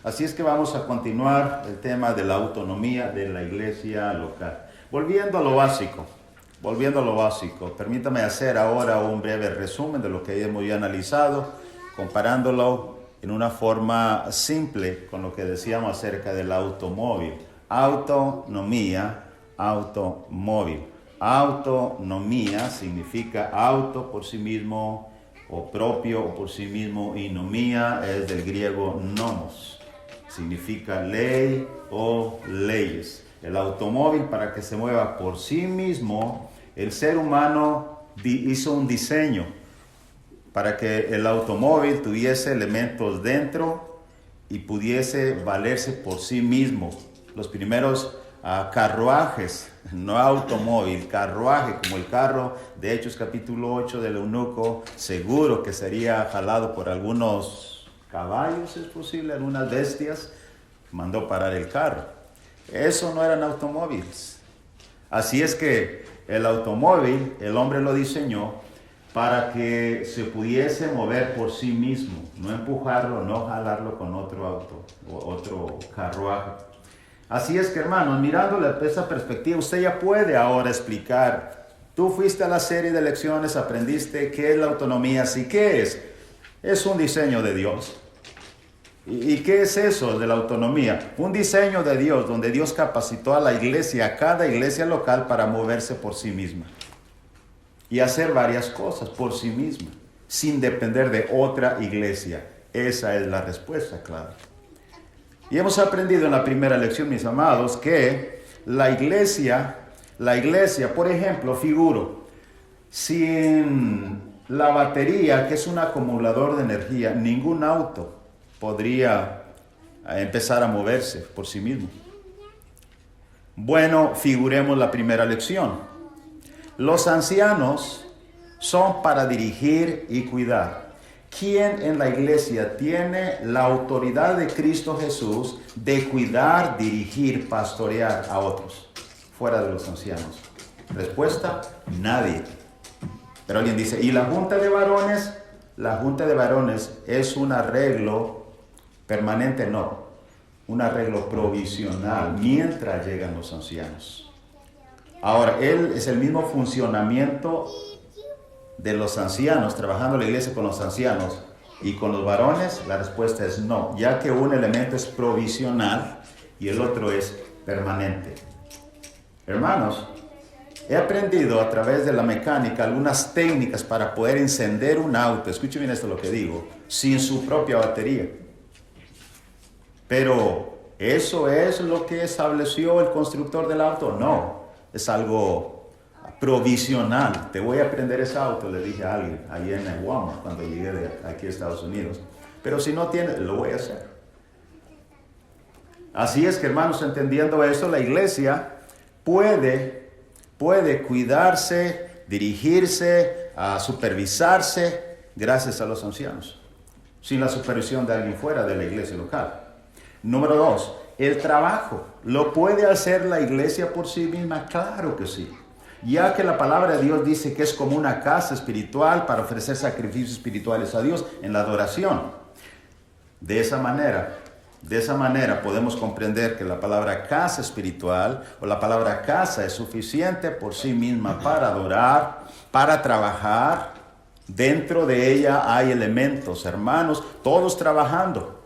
Así es que vamos a continuar el tema de la autonomía de la iglesia local. Volviendo a lo básico, permítame hacer ahora un breve resumen de lo que hemos ya analizado, comparándolo en una forma simple con lo que decíamos acerca del automóvil. Autonomía, automóvil. Autonomía significa auto por sí mismo, o propio o por sí mismo, y nomía es del griego nomos, significa ley o leyes. El automóvil, para que se mueva por sí mismo, el ser humano hizo un diseño para que el automóvil tuviese elementos dentro y pudiese valerse por sí mismo. Los primeros carruajes, no automóvil, carruaje, como el carro de Hechos capítulo 8 del eunuco, seguro que sería jalado por algunos caballos, es posible, algunas bestias, mandó parar el carro. Eso no eran automóviles. Así es que el automóvil, el hombre lo diseñó para que se pudiese mover por sí mismo, no empujarlo, no jalarlo con otro auto o otro carruaje. Así es que, hermanos, mirándole desde esa perspectiva, usted ya puede ahora explicar. Tú fuiste a la serie de lecciones, aprendiste qué es la autonomía, sí, ¿qué es? Es un diseño de Dios. ¿Y qué es eso de la autonomía? Un diseño de Dios, donde Dios capacitó a la iglesia, a cada iglesia local, para moverse por sí misma y hacer varias cosas por sí misma, sin depender de otra iglesia. Esa es la respuesta, claro. Y hemos aprendido en la primera lección, mis amados, que la iglesia, por ejemplo, figuro, sin la batería, que es un acumulador de energía, ningún auto podría empezar a moverse por sí mismo. Bueno, figuremos la primera lección. Los ancianos son para dirigir y cuidar. ¿Quién en la iglesia tiene la autoridad de Cristo Jesús de cuidar, dirigir, pastorear a otros fuera de los ancianos? Respuesta: nadie. Pero alguien dice, ¿y la junta de varones? La junta de varones es un arreglo permanente, no, un arreglo provisional mientras llegan los ancianos. Ahora, él es el mismo funcionamiento de los ancianos, trabajando la iglesia con los ancianos y con los varones. La respuesta es no, ya que un elemento es provisional y el otro es permanente. Hermanos, he aprendido a través de la mecánica algunas técnicas para poder encender un auto, escuchen bien esto lo que digo, sin su propia batería. Pero, ¿eso es lo que estableció el constructor del auto? No, es algo provisional. Te voy a prender ese auto, le dije a alguien ahí en Walmart cuando llegué de aquí a Estados Unidos. Pero si no tiene, lo voy a hacer. Así es que, hermanos, entendiendo eso, la iglesia puede cuidarse, dirigirse, supervisarse gracias a los ancianos, sin la supervisión de alguien fuera de la iglesia local. Número 2, el trabajo. ¿Lo puede hacer la iglesia por sí misma? Claro que sí. Ya que la palabra de Dios dice que es como una casa espiritual para ofrecer sacrificios espirituales a Dios en la adoración. De esa manera podemos comprender que la palabra casa espiritual o la palabra casa es suficiente por sí misma para adorar, para trabajar. Dentro de ella hay elementos, hermanos, todos trabajando,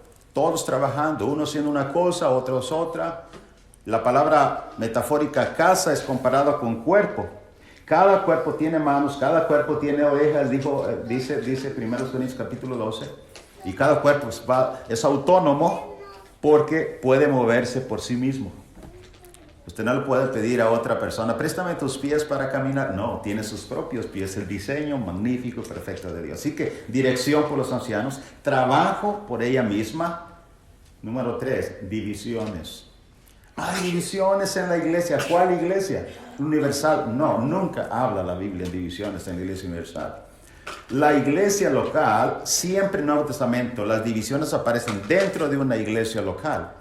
uno haciendo una cosa, otros otra. La palabra metafórica casa es comparada con cuerpo. Cada cuerpo tiene manos, cada cuerpo tiene orejas, dice 1 Corintios capítulo 12. Y cada cuerpo es autónomo porque puede moverse por sí mismo. Usted no le puede pedir a otra persona, préstame tus pies para caminar. No, tiene sus propios pies, el diseño magnífico y perfecto de Dios. Así que dirección por los ancianos, trabajo por ella misma. Número 3, divisiones. Hay divisiones en la iglesia. ¿Cuál iglesia? Universal. No, nunca habla la Biblia en divisiones en la iglesia universal. La iglesia local, siempre en el Nuevo Testamento, las divisiones aparecen dentro de una iglesia local.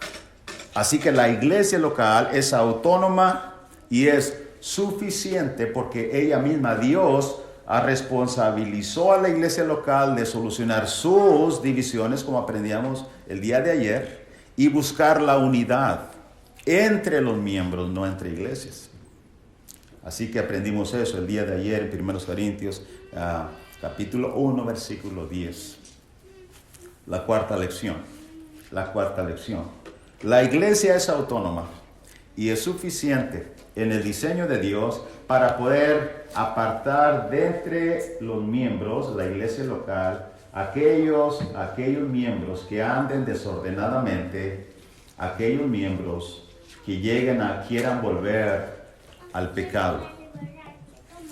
Así que la iglesia local es autónoma y es suficiente porque ella misma, Dios, responsabilizó a la iglesia local de solucionar sus divisiones, como aprendíamos el día de ayer, y buscar la unidad entre los miembros, no entre iglesias. Así que aprendimos eso el día de ayer en 1 Corintios, capítulo 1, versículo 10. La cuarta lección. La iglesia es autónoma y es suficiente en el diseño de Dios para poder apartar de entre los miembros, la iglesia local, aquellos miembros que anden desordenadamente, aquellos miembros que quieran volver al pecado.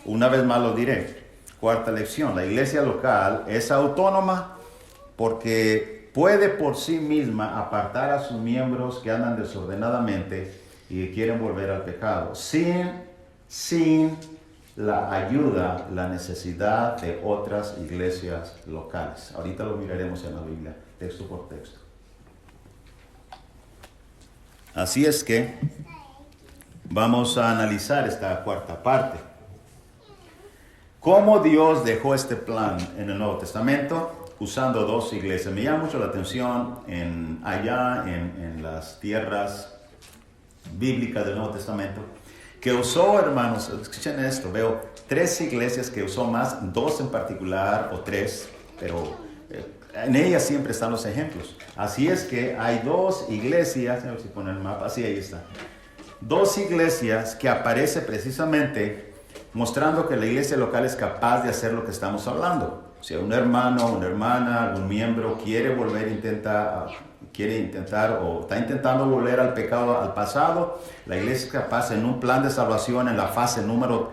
Una vez más lo diré. Cuarta lección. La iglesia local es autónoma porque puede por sí misma apartar a sus miembros que andan desordenadamente y que quieren volver al pecado, sin la ayuda, la necesidad de otras iglesias locales. Ahorita lo miraremos en la Biblia, texto por texto. Así es que vamos a analizar esta cuarta parte. ¿Cómo Dios dejó este plan en el Nuevo Testamento? Usando dos iglesias. Me llama mucho la atención allá en las tierras bíblicas del Nuevo Testamento, que usó, hermanos, escuchen esto, veo 3 iglesias que usó más, 2 en particular, o 3, pero en ellas siempre están los ejemplos. Así es que hay 2 iglesias, a ver si pone el mapa, así ahí está. 2 iglesias que aparece precisamente mostrando que la iglesia local es capaz de hacer lo que estamos hablando. Si un hermano, una hermana, algún miembro quiere intentar o está intentando volver al pecado, al pasado, la iglesia es capaz en un plan de salvación en la fase número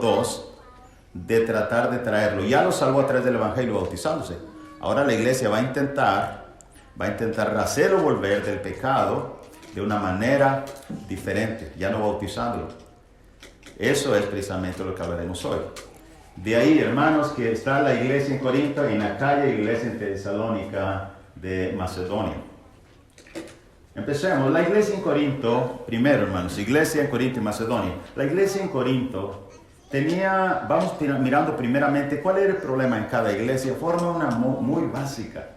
2 de tratar de traerlo. Ya lo salvó a través del evangelio bautizándose. Ahora la iglesia va a intentar hacerlo volver del pecado de una manera diferente, ya no bautizándolo. Eso es precisamente lo que hablaremos hoy. De ahí, hermanos, que está la iglesia en Corinto, en Acaya, y la iglesia en Tesalónica de Macedonia. Empecemos. La iglesia en Corinto, primero, hermanos, iglesia en Corinto y Macedonia. La iglesia en Corinto vamos mirando primeramente cuál era el problema en cada iglesia. Forma una muy básica.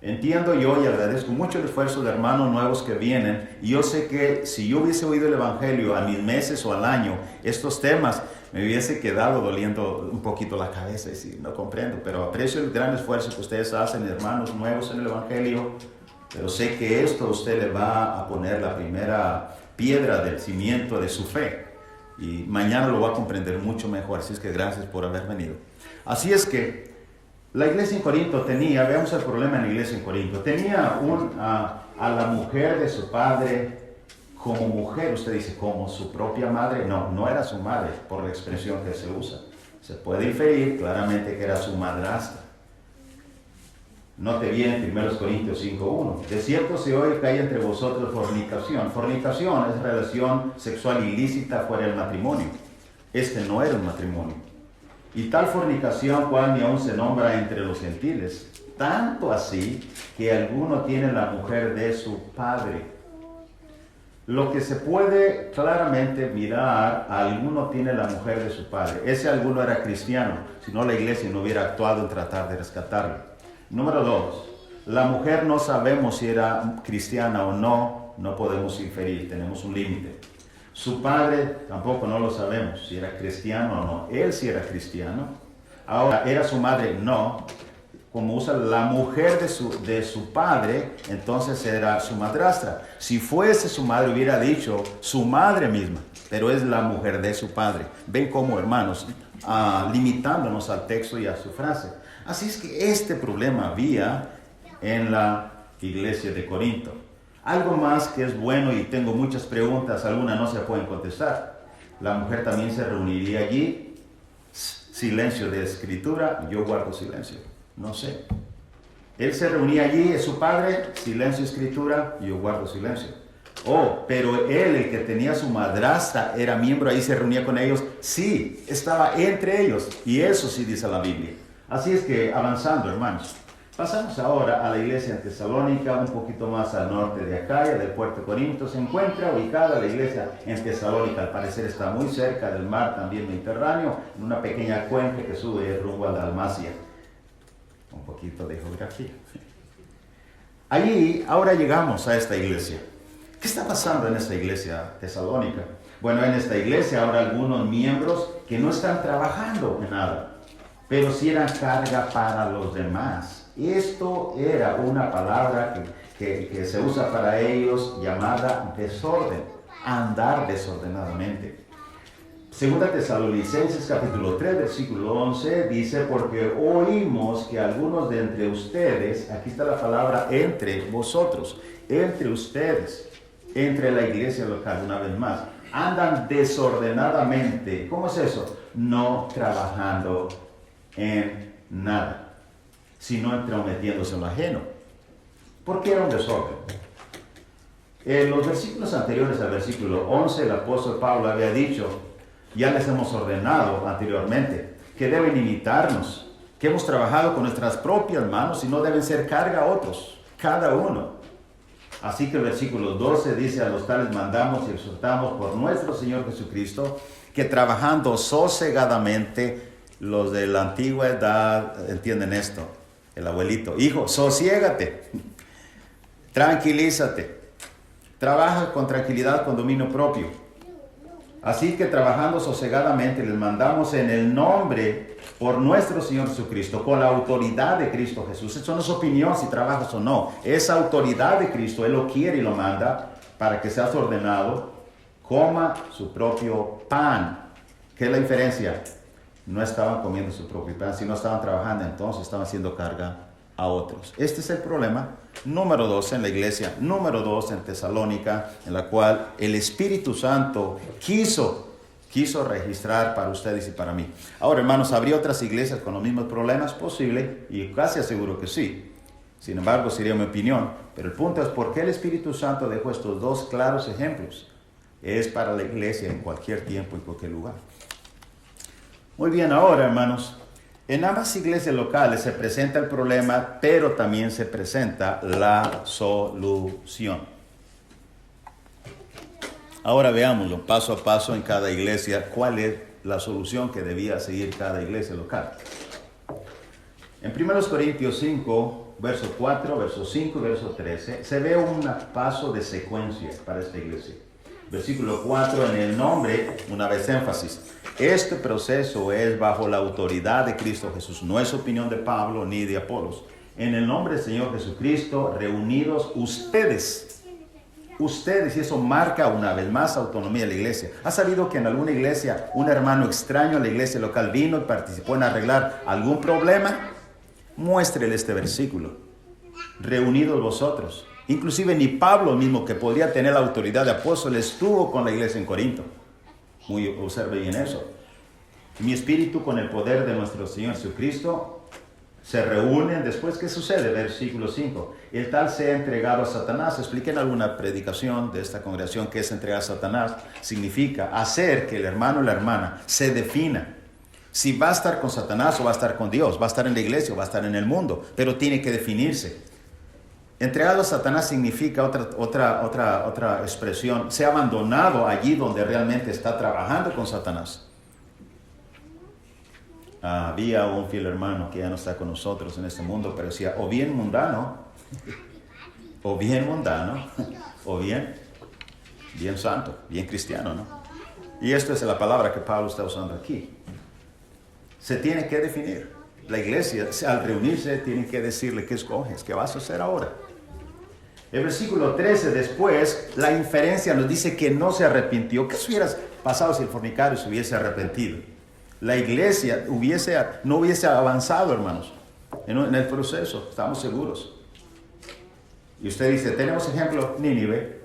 Entiendo yo y agradezco mucho el esfuerzo de hermanos nuevos que vienen. Y yo sé que si yo hubiese oído el evangelio a mis meses o al año, estos temas me hubiese quedado doliendo un poquito la cabeza y sí, no comprendo, pero aprecio el gran esfuerzo que ustedes hacen, hermanos nuevos en el evangelio, pero sé que esto a usted le va a poner la primera piedra del cimiento de su fe y mañana lo va a comprender mucho mejor, así es que gracias por haber venido. Así es que la iglesia en Corinto veamos el problema en la iglesia en Corinto, tenía a la mujer de su padre como mujer. Usted dice, ¿como su propia madre? No era su madre, por la expresión que se usa. Se puede inferir claramente que era su madrastra. Note bien en 1 Corintios 5:1. De cierto se oye que hay entre vosotros fornicación. Fornicación es relación sexual ilícita fuera del matrimonio. Este no era un matrimonio. Y tal fornicación cual ni aún se nombra entre los gentiles. Tanto así que alguno tiene la mujer de su padre. Lo que se puede claramente mirar, alguno tiene la mujer de su padre. Ese alguno era cristiano, si no la iglesia no hubiera actuado en tratar de rescatarlo. Número 2, la mujer no sabemos si era cristiana o no podemos inferir, tenemos un límite. Su padre tampoco no lo sabemos si era cristiano o no. Él sí era cristiano. Ahora, ¿era su madre? No. Como usa la mujer de su padre, entonces era su madrastra. Si fuese su madre, hubiera dicho su madre misma, pero es la mujer de su padre. Ven cómo, hermanos, limitándonos al texto y a su frase. Así es que este problema había en la iglesia de Corinto. Algo más que es bueno, y tengo muchas preguntas, algunas no se pueden contestar. La mujer también se reuniría allí. Silencio de escritura, yo guardo silencio. No sé. Él se reunía allí, es su padre, silencio, escritura, yo guardo silencio. Pero él, el que tenía su madrastra, era miembro, ahí se reunía con ellos. Sí, estaba entre ellos. Y eso sí dice la Biblia. Así es que, avanzando, hermanos. Pasamos ahora a la iglesia en Tesalónica, un poquito más al norte de Acaya, del puerto de Corinto. Se encuentra ubicada la iglesia en Tesalónica. Al parecer está muy cerca del mar, también Mediterráneo, en una pequeña cuenca que sube rumbo a la Dalmacia. Un poquito de geografía. Allí, ahora llegamos a esta iglesia. ¿Qué está pasando en esta iglesia tesalónica? Bueno, en esta iglesia ahora algunos miembros que no están trabajando en nada, pero sí eran carga para los demás. Esto era una palabra que se usa para ellos llamada desorden, andar desordenadamente. Segunda Tesalonicenses capítulo 3 versículo 11 dice, porque oímos que algunos de entre ustedes, aquí está la palabra entre vosotros, entre ustedes, entre la iglesia local, una vez más, andan desordenadamente. ¿Cómo es eso? No trabajando en nada, sino entrometiéndose en lo ajeno. ¿Por qué era un desorden? En los versículos anteriores al versículo 11, el apóstol Pablo había dicho, ya les hemos ordenado anteriormente, que deben imitarnos, que hemos trabajado con nuestras propias manos y no deben ser carga a otros, cada uno. Así que el versículo 12 dice, a los tales mandamos y exhortamos por nuestro Señor Jesucristo, que trabajando sosegadamente, los de la antigua edad entienden esto, el abuelito, hijo, sosiégate, tranquilízate, trabaja con tranquilidad, con dominio propio. Así que trabajando sosegadamente les mandamos en el nombre por nuestro Señor Jesucristo, con la autoridad de Cristo Jesús. Eso no es opinión si trabajas o no. Esa autoridad de Cristo, Él lo quiere y lo manda para que seas ordenado, coma su propio pan. ¿Qué es la diferencia? No estaban comiendo su propio pan, sino estaban trabajando, entonces estaban haciendo carga a otros. Este es el problema número 2 en la iglesia, número 2 en Tesalónica, en la cual el Espíritu Santo quiso registrar para ustedes y para mí. Ahora, hermanos, ¿habría otras iglesias con los mismos problemas? Posible, y casi aseguro que sí. Sin embargo, sería mi opinión. Pero el punto es, ¿por qué el Espíritu Santo dejó estos dos claros ejemplos? Es para la iglesia en cualquier tiempo, en cualquier lugar. Muy bien, ahora, hermanos, en ambas iglesias locales se presenta el problema, pero también se presenta la solución. Ahora veámoslo paso a paso en cada iglesia, cuál es la solución que debía seguir cada iglesia local. En 1 Corintios 5, verso 4, verso 5 y verso 13, se ve un paso de secuencia para esta iglesia. Versículo 4, en el nombre, una vez énfasis. Este proceso es bajo la autoridad de Cristo Jesús. No es opinión de Pablo ni de Apolos. En el nombre del Señor Jesucristo, reunidos ustedes, y eso marca una vez más autonomía de la iglesia. ¿Ha sabido que en alguna iglesia un hermano extraño a la iglesia local vino y participó en arreglar algún problema? Muéstrele este versículo. Reunidos vosotros. Inclusive ni Pablo mismo, que podría tener la autoridad de apóstol, estuvo con la iglesia en Corinto. Observe bien eso. Mi espíritu con el poder de nuestro Señor Jesucristo se reúnen. Después, ¿qué sucede? Versículo 5. El tal sea entregado a Satanás. Expliqué en alguna predicación de esta congregación que es entregar a Satanás. Significa hacer que el hermano o la hermana se defina. Si va a estar con Satanás o va a estar con Dios, va a estar en la iglesia o va a estar en el mundo, pero tiene que definirse. Entregado a Satanás significa otra expresión, se ha abandonado allí donde realmente está trabajando con Satanás. Había un fiel hermano que ya no está con nosotros en este mundo, pero decía, o bien mundano, o bien santo, bien cristiano, ¿no? Y esto es la palabra que Pablo está usando aquí. Se tiene que definir. La iglesia, al reunirse, tiene que decirle qué escoges, qué vas a hacer ahora. El versículo 13, después, la inferencia nos dice que no se arrepintió. ¿Qué hubiera pasado si el fornicario se hubiese arrepentido? La iglesia no hubiese avanzado, hermanos, en el proceso, estamos seguros. Y usted dice, tenemos ejemplo, Nínive.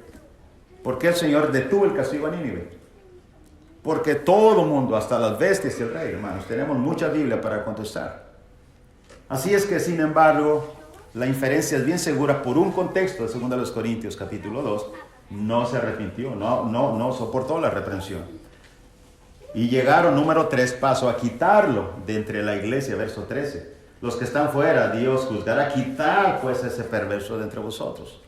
¿Por qué el Señor detuvo el castigo a Nínive? Porque todo mundo, hasta las bestias y el rey, hermanos, tenemos mucha Biblia para contestar. Así es que, sin embargo, la inferencia es bien segura por un contexto de 2 Corintios capítulo 2. No se arrepintió, no soportó la reprensión. Y llegaron, número 3, paso a quitarlo de entre la iglesia, verso 13. Los que están fuera, Dios juzgará, quitar pues ese perverso de entre vosotros.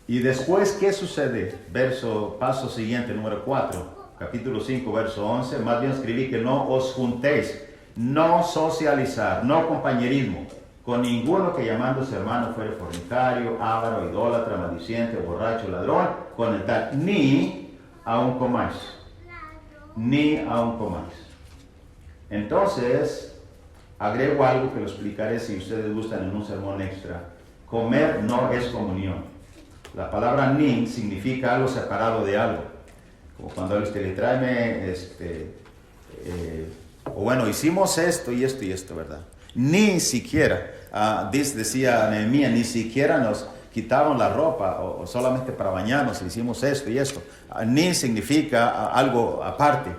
Y después, ¿qué sucede? Paso siguiente, número 4, capítulo 5, verso 11. Más bien escribí que no os juntéis. No socializar, no compañerismo. con ninguno que llamándose hermano fuere fornicario, avaro, idólatra, maldiciente, borracho, ladrón, con el tal, ni aun comáis. Ni aun comáis. Entonces, agrego algo que lo explicaré si ustedes gustan en un sermón extra. Comer no es comunión. La palabra ni significa algo separado de algo. Como cuando usted le trae, o bueno, hicimos esto y esto y esto, ¿verdad? Ni siquiera, decía Nehemías, ni siquiera nos quitaban la ropa o solamente para bañarnos, hicimos esto y esto. Ni significa algo aparte.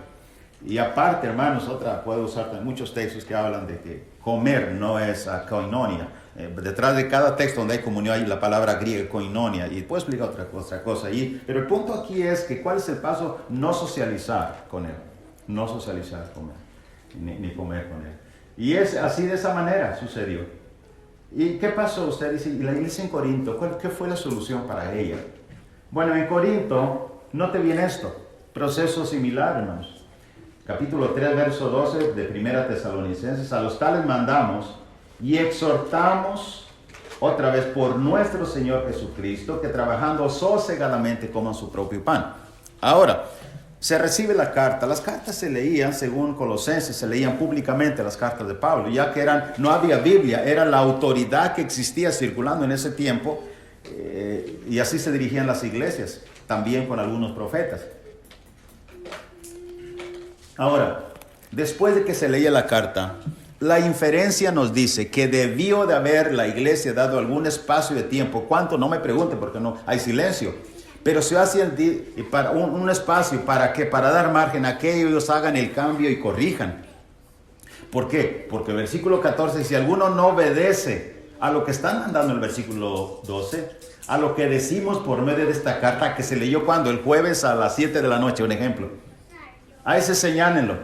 Y aparte, hermanos, puedo usar muchos textos que hablan de que comer no es koinonia. Detrás de cada texto donde hay comunión hay la palabra griega koinonia. Y puedo explicar otra cosa ahí. Pero el punto aquí es que ¿cuál es el paso? No socializar con él. No socializar con él. Ni comer con él. Y es así, de esa manera sucedió. ¿Y qué pasó? Usted dice, y la iglesia en Corinto, ¿qué fue la solución para ella? Bueno, en Corinto, note bien esto. Proceso similar, hermanos. Capítulo 3, verso 12 de Primera Tesalonicenses, a los tales mandamos y exhortamos otra vez por nuestro Señor Jesucristo, que trabajando sosegadamente coman su propio pan. Ahora, se recibe la carta. Las cartas se leían, según Colosenses, se leían públicamente las cartas de Pablo, ya que no había Biblia, era la autoridad que existía circulando en ese tiempo, y así se dirigían las iglesias, también con algunos profetas. Ahora, después de que se leía la carta, la inferencia nos dice que debió de haber la iglesia dado algún espacio de tiempo. ¿Cuánto? No me pregunten porque no hay silencio. Pero se hace un espacio para que para dar margen a que ellos hagan el cambio y corrijan. ¿Por qué? Porque el versículo 14, si alguno no obedece a lo que están mandando el versículo 12, a lo que decimos por medio de esta carta que se leyó cuando el jueves a las 7 de la noche, un ejemplo. A ese señálenlo.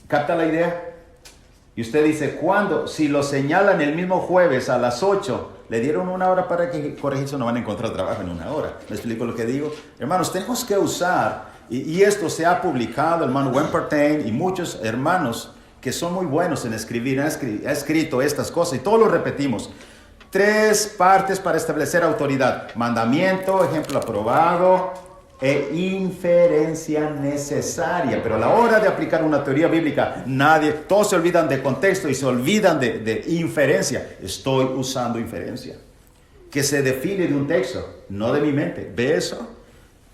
¿Capta la idea? Y usted dice, ¿cuándo? Si lo señalan el mismo jueves a las 8, le dieron una hora para que corregirse, no van a encontrar trabajo en una hora. ¿Me explico lo que digo? Hermanos, tenemos que usar, y esto se ha publicado, hermano Wimpertain y muchos hermanos que son muy buenos en escribir, ha escrito estas cosas y todos lo repetimos. 3 partes para establecer autoridad: mandamiento, ejemplo aprobado, e inferencia necesaria. Pero a la hora de aplicar una teoría bíblica, todos se olvidan de contexto y se olvidan de inferencia. Estoy usando inferencia, que se define de un texto, no de mi mente. ¿Ve eso?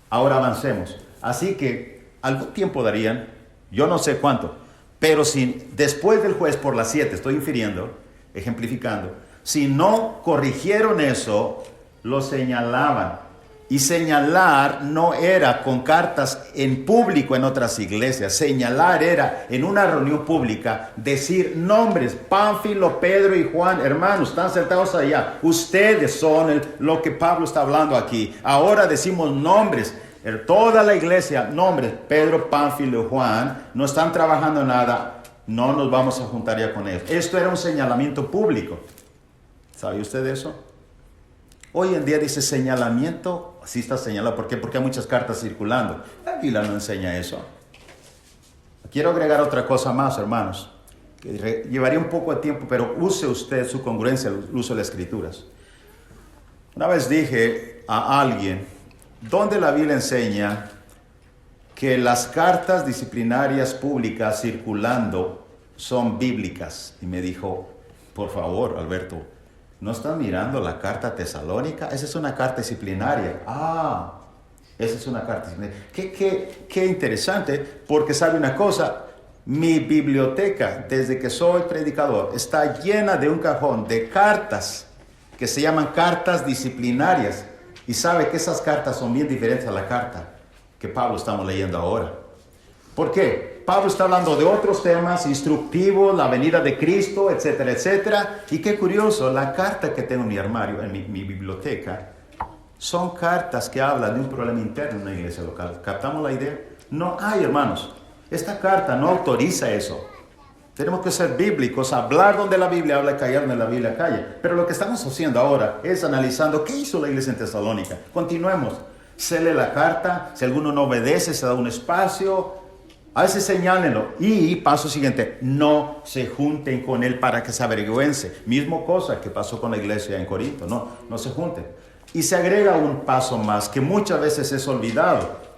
Ahora avancemos. Así que algún tiempo darían, yo no sé cuánto, pero si después del jueves por las 7, estoy infiriendo, ejemplificando, si no corrigieron eso, lo señalaban. Y señalar no era con cartas en público en otras iglesias. Señalar era en una reunión pública decir nombres. Pánfilo, Pedro y Juan, hermanos, están sentados allá. Ustedes son lo que Pablo está hablando aquí. Ahora decimos nombres. Toda la iglesia, nombres. Pedro, Pánfilo y Juan, no están trabajando nada. No nos vamos a juntar ya con ellos. Esto era un señalamiento público. ¿Sabe usted eso? Hoy en día dice señalamiento, así está señalado. ¿Por qué? Porque hay muchas cartas circulando. La Biblia no enseña eso. Quiero agregar otra cosa más, hermanos, que llevaría un poco de tiempo, pero use usted su congruencia al uso de las escrituras. Una vez dije a alguien, ¿dónde la Biblia enseña que las cartas disciplinarias públicas circulando son bíblicas? Y me dijo, por favor, Alberto, ¿no están mirando la carta tesalónica? Esa es una carta disciplinaria. Esa es una carta disciplinaria. Qué interesante, porque sabe una cosa, mi biblioteca, desde que soy predicador, está llena de un cajón de cartas que se llaman cartas disciplinarias. Y sabe que esas cartas son bien diferentes a la carta que Pablo estamos leyendo ahora. ¿Por qué? Pablo está hablando de otros temas instructivos, la venida de Cristo, etcétera, etcétera. Y qué curioso, la carta que tengo en mi armario, en mi biblioteca, son cartas que hablan de un problema interno en una iglesia local. ¿Captamos la idea? No hay, hermanos. Esta carta no autoriza eso. Tenemos que ser bíblicos, hablar donde la Biblia habla y callar donde la Biblia calla. Pero lo que estamos haciendo ahora es analizando qué hizo la iglesia en Tesalónica. Continuemos. Se lee la carta, si alguno no obedece, se da un espacio. A veces señálenlo. Y paso siguiente, no se junten con él para que se avergüence. Mismo cosa que pasó con la iglesia en Corinto. No se junten. Y se agrega un paso más que muchas veces es olvidado.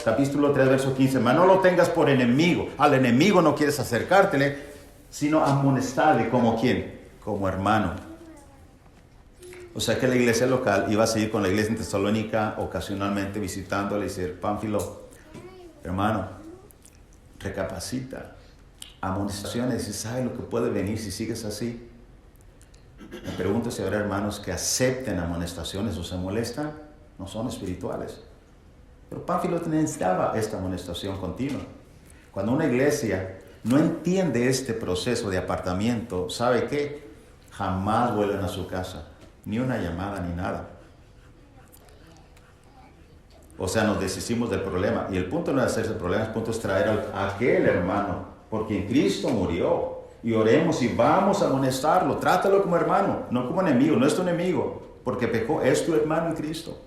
Capítulo 3, verso 15. Mas no lo tengas por enemigo. Al enemigo no quieres acercártele, sino amonestarle como ¿quién? Como hermano. O sea que la iglesia local iba a seguir con la iglesia en Tesalónica, ocasionalmente visitándole y decir, Pánfilo, hermano, recapacita, amonestaciones, y sabe lo que puede venir si sigues así. Me pregunto si habrá hermanos que acepten amonestaciones o se molestan, no son espirituales. Pero Pánfilo necesitaba esta amonestación continua. Cuando una iglesia no entiende este proceso de apartamiento, ¿sabe qué? Jamás vuelven a su casa, ni una llamada ni nada. O sea, nos deshicimos del problema. Y el punto no es hacerse el problema, el punto es traer a aquel hermano, porque en Cristo murió. Y oremos y vamos a amonestarlo. Trátalo como hermano, no como enemigo. No es tu enemigo, porque pecó, es tu hermano en Cristo.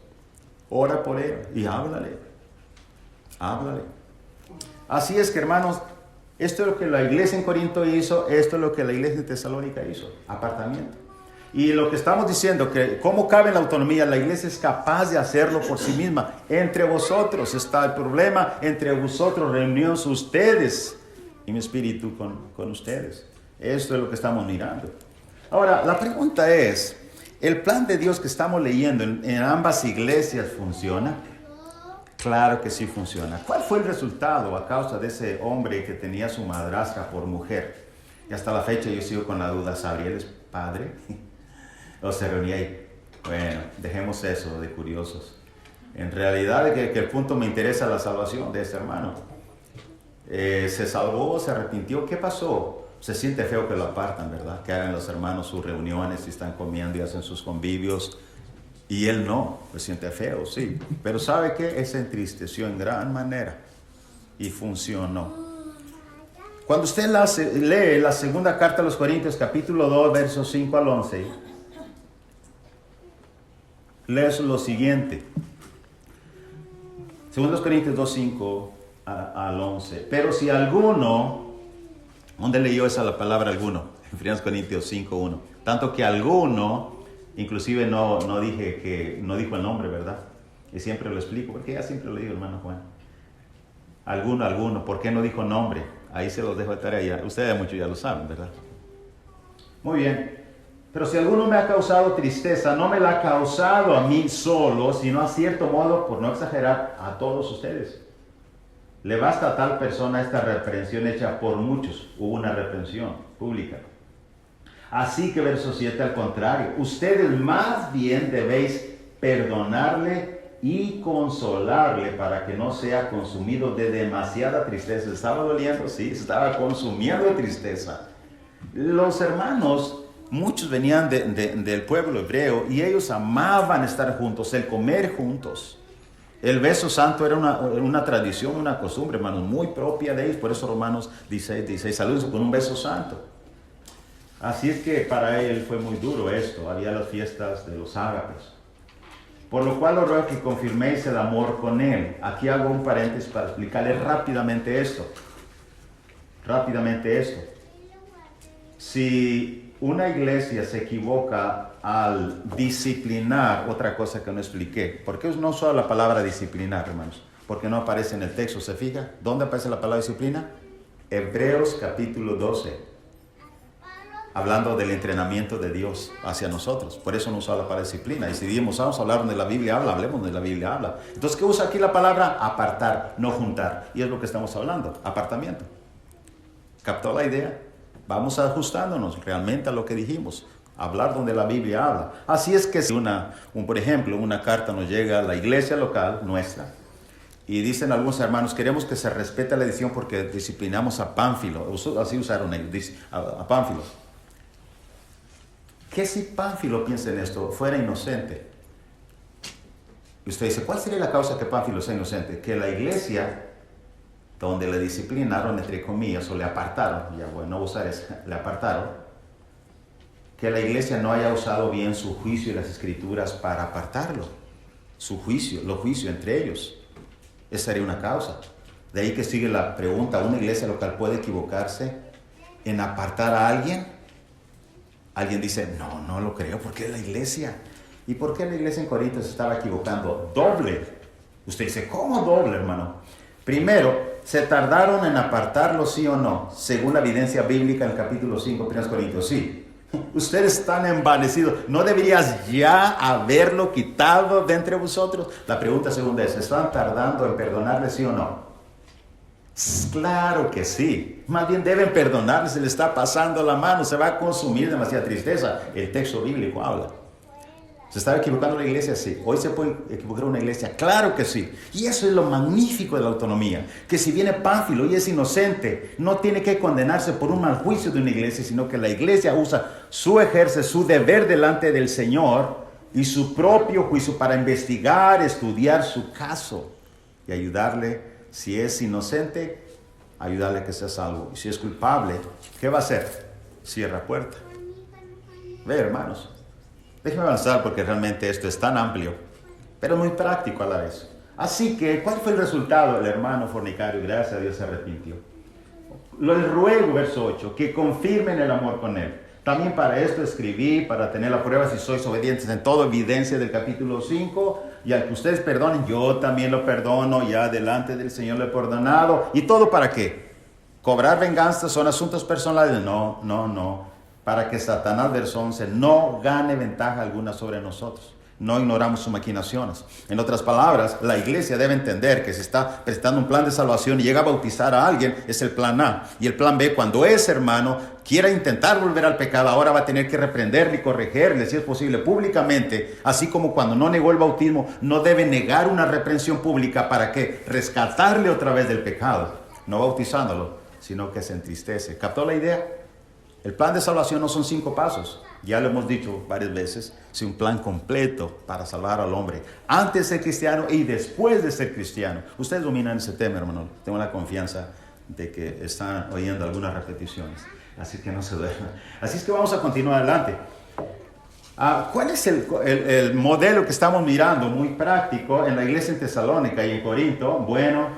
Ora por él y háblale. Háblale. Así es que, hermanos, esto es lo que la iglesia en Corinto hizo, esto es lo que la iglesia en Tesalónica hizo, apartamiento. Y lo que estamos diciendo, que cómo cabe la autonomía, la iglesia es capaz de hacerlo por sí misma. Entre vosotros está el problema, entre vosotros reunidos ustedes y mi espíritu con ustedes. Esto es lo que estamos mirando. Ahora, la pregunta es, ¿el plan de Dios que estamos leyendo en ambas iglesias funciona? Claro que sí funciona. ¿Cuál fue el resultado a causa de ese hombre que tenía su madrastra por mujer? Y hasta la fecha yo sigo con la duda, ¿sabría él es padre? ¿O se reunía ahí? Bueno, dejemos eso de curiosos. En realidad que el punto me interesa la salvación de este hermano. ¿Se salvó? ¿Se arrepintió? ¿Qué pasó? Se siente feo que lo apartan, ¿verdad? Que hagan los hermanos sus reuniones y están comiendo y hacen sus convivios. Y él no, se siente feo, sí. Pero ¿sabe qué? Él se entristeció en gran manera y funcionó. Cuando usted lee la segunda carta a los Corintios, capítulo 2, versos 5 al 11, lees lo siguiente. 2 Corintios 2, 5 al 11. Pero si alguno, ¿dónde leyó esa la palabra alguno? En 1 Corintios 5, 1. Tanto que alguno... Inclusive no dijo el nombre, ¿verdad? Y siempre lo explico, porque ya siempre lo digo, hermano Juan. Alguno, ¿por qué no dijo nombre? Ahí se los dejo de tarea, ustedes muchos ya lo saben, ¿verdad? Muy bien, pero si alguno me ha causado tristeza, no me la ha causado a mí solo, sino a cierto modo, por no exagerar, a todos ustedes. Le basta a tal persona esta reprensión hecha por muchos. Hubo una reprensión pública. Así que verso 7, al contrario, ustedes más bien debéis perdonarle y consolarle para que no sea consumido de demasiada tristeza. ¿Estaba doliendo? Sí, estaba consumiendo de tristeza. Los hermanos, muchos venían del pueblo hebreo y ellos amaban estar juntos, el comer juntos. El beso santo era una tradición, una costumbre, hermanos, muy propia de ellos. Por eso Romanos 16 saludos con un beso santo. Así es que para él fue muy duro esto. Había las fiestas de los ágapes. Por lo cual os ruego que confirméis el amor con él. Aquí hago un paréntesis para explicarles rápidamente esto. Si una iglesia se equivoca al disciplinar, otra cosa que no expliqué. ¿Por qué no uso la palabra disciplinar, hermanos? Porque no aparece en el texto, ¿se fija? ¿Dónde aparece la palabra disciplina? Hebreos capítulo 12. Hablando del entrenamiento de Dios hacia nosotros. Por eso no usa la palabra disciplina. Y si dijimos, vamos a hablar donde la Biblia habla, hablemos de la Biblia habla. Entonces, ¿qué usa aquí la palabra? Apartar, no juntar. Y es lo que estamos hablando, apartamiento. ¿Captó la idea? Vamos ajustándonos realmente a lo que dijimos. Hablar donde la Biblia habla. Así es que si por ejemplo, una carta nos llega a la iglesia local nuestra, y dicen algunos hermanos, queremos que se respete la edición porque disciplinamos a Pánfilo. Así usaron ellos, a Pánfilo. ¿Qué si Pánfilo, piensa en esto, fuera inocente? Y usted dice, ¿cuál sería la causa que Pánfilo sea inocente? Que la iglesia, donde le disciplinaron, entre comillas, o le apartaron, ya bueno, no usar eso, le apartaron, que la iglesia no haya usado bien su juicio y las escrituras para apartarlo. Su juicio, los juicios entre ellos. Esa sería una causa. De ahí que sigue la pregunta, ¿una iglesia local puede equivocarse en apartar a alguien? Alguien dice, no lo creo, porque es la iglesia. ¿Y por qué la iglesia en Corinto se estaba equivocando? Doble. Usted dice, ¿cómo doble, hermano? Primero, ¿se tardaron en apartarlo, sí o no? Según la evidencia bíblica en el capítulo 5, 1 Corintios, sí. Ustedes están envanecidos. ¿No deberías ya haberlo quitado de entre vosotros? La pregunta segunda es, ¿están tardando en perdonarle, sí o no? Claro que sí. Más bien deben perdonarle, se le está pasando la mano, se va a consumir demasiada tristeza. El texto bíblico habla. ¿Se estaba equivocando la iglesia? Sí. ¿Hoy se puede equivocar una iglesia? Claro que sí. Y eso es lo magnífico de la autonomía. Que si viene Pánfilo y es inocente, no tiene que condenarse por un mal juicio de una iglesia, sino que la iglesia ejerce su deber delante del Señor y su propio juicio para investigar, estudiar su caso y ayudarle, si es inocente, ayudarle a que sea salvo. Y si es culpable, ¿qué va a hacer? Cierra puerta. Ve, hermanos. Déjenme avanzar porque realmente esto es tan amplio, pero muy práctico a la vez. Así que, ¿cuál fue el resultado? El hermano fornicario, gracias a Dios, se arrepintió. Les ruego, verso 8, que confirmen el amor con él. También para esto escribí, para tener la prueba si sois obedientes en toda evidencia del capítulo 5. Y al que ustedes perdonen, yo también lo perdono, ya delante del Señor lo he perdonado. ¿Y todo para qué? ¿Cobrar venganza son asuntos personales? No. Para que Satanás, verso 11, no gane ventaja alguna sobre nosotros. No ignoramos sus maquinaciones. En otras palabras, la iglesia debe entender que si está prestando un plan de salvación y llega a bautizar a alguien, es el plan A. Y el plan B, cuando ese hermano quiera intentar volver al pecado, ahora va a tener que reprenderle y corregirle, si es posible, públicamente. Así como cuando no negó el bautismo, no debe negar una reprensión pública para que rescatarle otra vez del pecado. No bautizándolo, sino que se entristece. ¿Captó la idea? El plan de salvación no son 5 pasos, ya lo hemos dicho varias veces, es un plan completo para salvar al hombre, antes de ser cristiano y después de ser cristiano. Ustedes dominan ese tema, hermano, tengo la confianza de que están oyendo algunas repeticiones, así que no se duerman. Así es que vamos a continuar adelante. ¿Cuál es el modelo que estamos mirando? Muy práctico en la iglesia en Tesalónica y en Corinto. Bueno,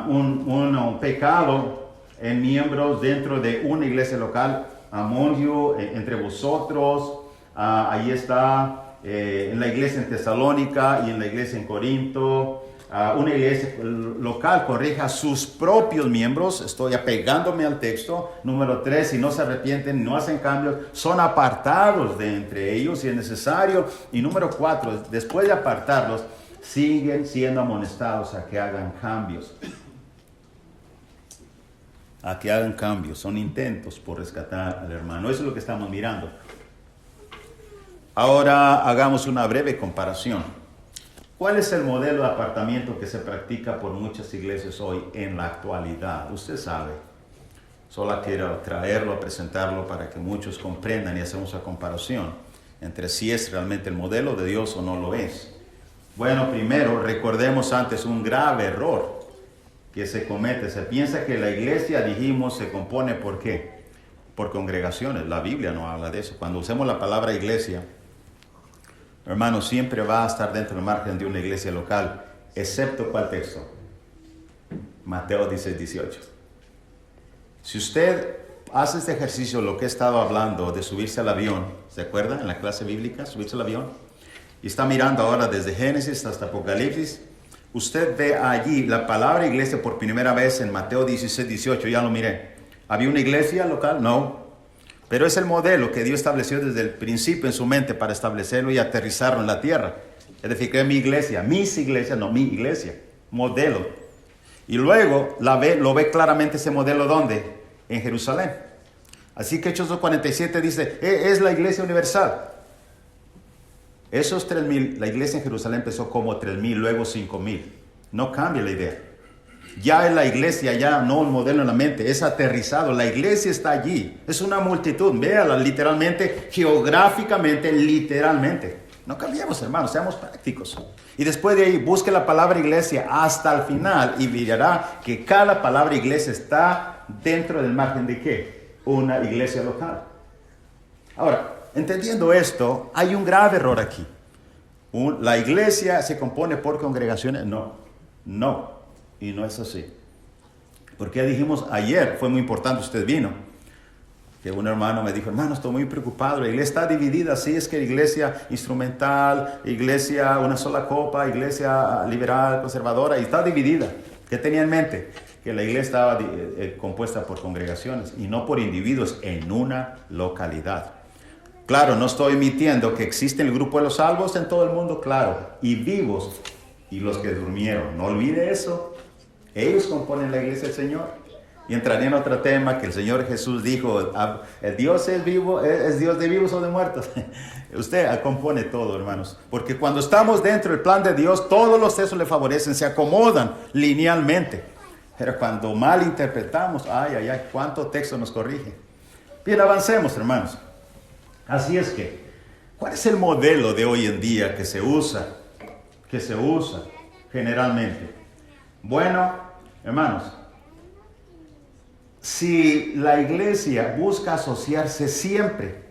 un pecado en miembros dentro de una iglesia local, among you, entre vosotros. Ahí está, en la iglesia en Tesalónica y en la iglesia en Corinto. Una iglesia local corrija a sus propios miembros. Estoy apegándome al texto. Número 3, si no se arrepienten, no hacen cambios, son apartados de entre ellos si es necesario. Y número 4, después de apartarlos, siguen siendo amonestados a que hagan cambios. A que hagan cambios, son intentos por rescatar al hermano. Eso es lo que estamos mirando. Ahora hagamos una breve comparación. ¿Cuál es el modelo de apartamiento que se practica por muchas iglesias hoy en la actualidad? Usted sabe. Solo quiero traerlo, presentarlo para que muchos comprendan y hacemos una comparación entre si es realmente el modelo de Dios o no lo es. Bueno, primero recordemos antes un grave error que se comete. Se piensa que la iglesia, dijimos, se compone ¿por qué? Por congregaciones. La Biblia no habla de eso. Cuando usemos la palabra iglesia, hermano, siempre va a estar dentro del margen de una iglesia local, excepto ¿cuál texto? Mateo 16, 18. Si usted hace este ejercicio, lo que he estado hablando de subirse al avión, ¿se acuerdan? En la clase bíblica, subirse al avión, y está mirando ahora desde Génesis hasta Apocalipsis, usted ve allí la palabra iglesia por primera vez en Mateo 16, 18, ya lo miré. ¿Había una iglesia local? No. Pero es el modelo que Dios estableció desde el principio en su mente para establecerlo y aterrizarlo en la tierra. Es decir, que es mi iglesia, mis iglesias, no mi iglesia, modelo. Y luego lo ve claramente ese modelo, ¿dónde? En Jerusalén. Así que Hechos 2:47 dice, es la iglesia universal. Esos 3,000, la iglesia en Jerusalén empezó como 3,000, luego 5,000. No cambia la idea. Ya es la iglesia, ya no un modelo en la mente, es aterrizado. La iglesia está allí. Es una multitud, véala literalmente, geográficamente, literalmente. No cambiemos, hermanos, seamos prácticos. Y después de ahí, busque la palabra iglesia hasta el final y verá que cada palabra iglesia está dentro del margen de ¿qué? Una iglesia local. Ahora, entendiendo esto, hay un grave error aquí. ¿La iglesia se compone por congregaciones? No, y no es así. Porque dijimos ayer, fue muy importante, usted vino, que un hermano me dijo, hermano, estoy muy preocupado, la iglesia está dividida, sí, es que iglesia instrumental, iglesia una sola copa, iglesia liberal, conservadora, y está dividida. ¿Qué tenía en mente? Que la iglesia estaba compuesta por congregaciones y no por individuos en una localidad. Claro, no estoy omitiendo que existe el grupo de los salvos en todo el mundo, claro, y vivos, y los que durmieron. No olvide eso. Ellos componen la iglesia del Señor. Y entraré en otro tema que el Señor Jesús dijo, el Dios es vivo, es Dios de vivos o de muertos. Usted compone todo, hermanos. Porque cuando estamos dentro del plan de Dios, todos los textos le favorecen, se acomodan linealmente. Pero cuando mal interpretamos, ay, cuánto texto nos corrige. Bien, avancemos, hermanos. Así es que, ¿cuál es el modelo de hoy en día que se usa generalmente? Bueno, hermanos, si la iglesia busca asociarse siempre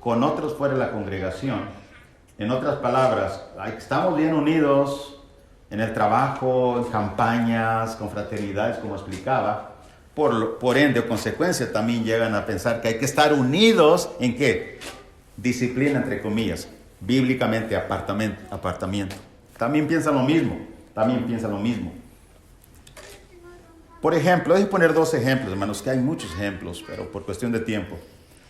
con otros fuera de la congregación, en otras palabras, estamos bien unidos en el trabajo, en campañas, con fraternidades, como explicaba, por ende o consecuencia también llegan a pensar que hay que estar unidos en ¿qué? Disciplina, entre comillas, bíblicamente apartamiento. También piensan lo mismo. Por ejemplo, voy a poner 2 ejemplos, hermanos, que hay muchos ejemplos, pero por cuestión de tiempo.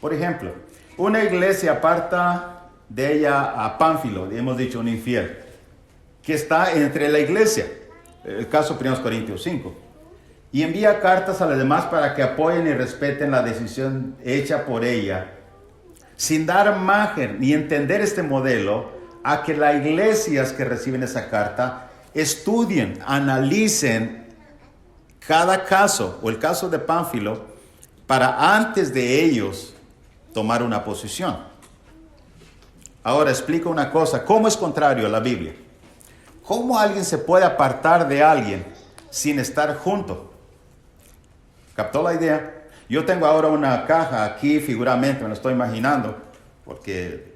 Por ejemplo, una iglesia aparta de ella a Pánfilo, hemos dicho un infiel, que está entre la iglesia, el caso 1 Corintios 5, y envía cartas a los demás para que apoyen y respeten la decisión hecha por ella, sin dar margen ni entender este modelo a que las iglesias que reciben esa carta estudien, analicen cada caso o el caso de Pánfilo para antes de ellos tomar una posición. Ahora explico una cosa, ¿cómo es contrario a la Biblia? ¿Cómo alguien se puede apartar de alguien sin estar junto? ¿Captó la idea? Yo tengo ahora una caja aquí, figuramente, me lo estoy imaginando, porque